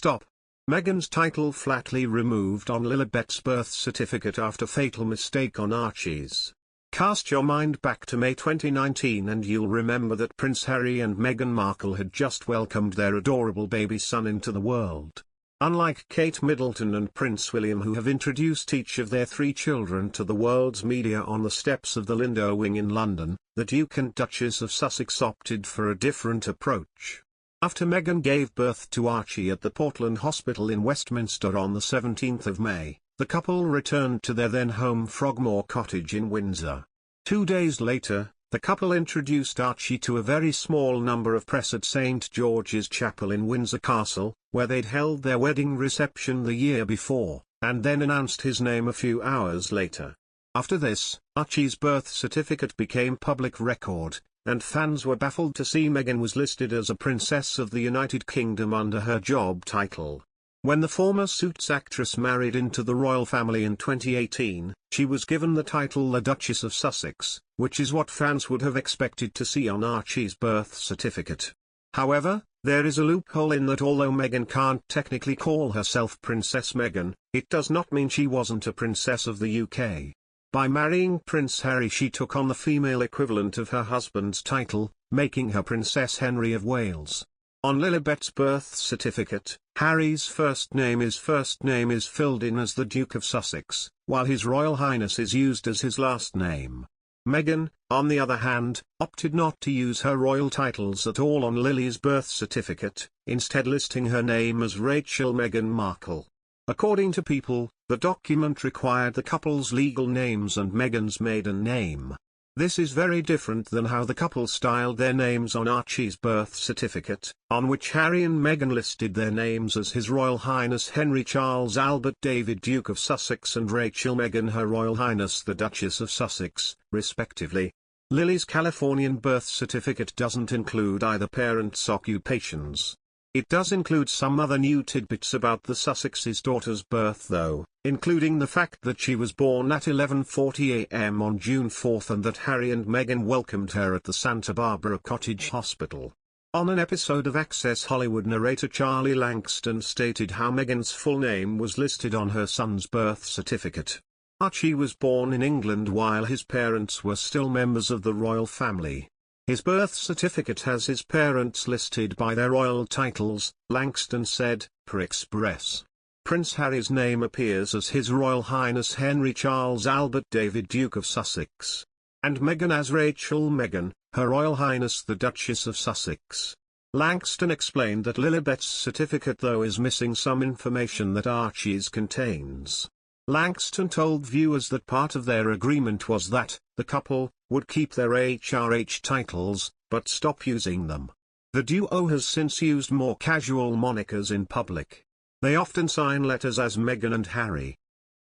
Stop. Meghan's title flatly removed on Lilibet's birth certificate after fatal mistake on Archie's. Cast your mind back to May 2019 and you'll remember that Prince Harry and Meghan Markle had just welcomed their adorable baby son into the world. Unlike Kate Middleton and Prince William, who have introduced each of their 3 children to the world's media on the steps of the Lindo Wing in London, the Duke and Duchess of Sussex opted for a different approach. After Meghan gave birth to Archie at the Portland Hospital in Westminster on the 17th of May, the couple returned to their then home Frogmore Cottage in Windsor. 2 days later, the couple introduced Archie to a very small number of press at St. George's Chapel in Windsor Castle, where they'd held their wedding reception the year before, and then announced his name a few hours later. After this, Archie's birth certificate became public record, and fans were baffled to see Meghan was listed as a Princess of the United Kingdom under her job title. When the former Suits actress married into the royal family in 2018, she was given the title the Duchess of Sussex, which is what fans would have expected to see on Archie's birth certificate. However, there is a loophole in that although Meghan can't technically call herself Princess Meghan, it does not mean she wasn't a princess of the UK. By marrying Prince Harry, she took on the female equivalent of her husband's title, making her Princess Henry of Wales. On Lilibet's birth certificate, Harry's first name is filled in as the Duke of Sussex, while His Royal Highness is used as his last name. Meghan, on the other hand, opted not to use her royal titles at all on Lily's birth certificate, instead listing her name as Rachel Meghan Markle. According to People, the document required the couple's legal names and Meghan's maiden name. This is very different than how the couple styled their names on Archie's birth certificate, on which Harry and Meghan listed their names as His Royal Highness Henry Charles Albert David Duke of Sussex and Rachel Meghan Her Royal Highness the Duchess of Sussex, respectively. Lily's Californian birth certificate doesn't include either parents' occupations. It does include some other new tidbits about the Sussex's daughter's birth though, including the fact that she was born at 11:40 a.m. on June 4 and that Harry and Meghan welcomed her at the Santa Barbara Cottage Hospital. On an episode of Access Hollywood, narrator Charlie Langston stated how Meghan's full name was listed on her son's birth certificate. Archie was born in England while his parents were still members of the royal family. His birth certificate has his parents listed by their royal titles, Langston said, per express. Prince Harry's name appears as His Royal Highness Henry Charles Albert David Duke of Sussex. And Meghan as Rachel Meghan, Her Royal Highness the Duchess of Sussex. Langston explained that Lilibet's certificate though is missing some information that Archie's contains. Langston told viewers that part of their agreement was that the couple would keep their HRH titles, but stop using them. The duo has since used more casual monikers in public. They often sign letters as Meghan and Harry.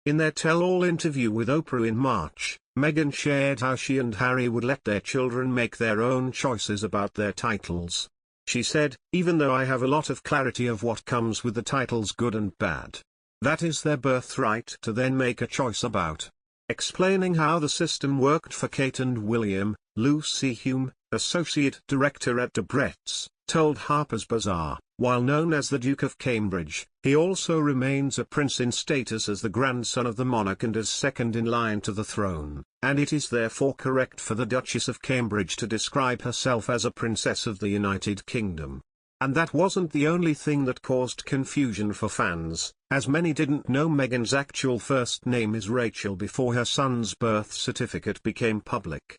In their tell-all interview with Oprah in March, Meghan shared how she and Harry would let their children make their own choices about their titles. She said, "Even though I have a lot of clarity of what comes with the titles good and bad, that is their birthright to then make a choice about." Explaining how the system worked for Kate and William, Lucy Hume, associate director at Debrett's, told Harper's Bazaar, while known as the Duke of Cambridge, he also remains a prince in status as the grandson of the monarch and as second in line to the throne, and it is therefore correct for the Duchess of Cambridge to describe herself as a princess of the United Kingdom. And that wasn't the only thing that caused confusion for fans, as many didn't know Meghan's actual first name is Rachel before her son's birth certificate became public.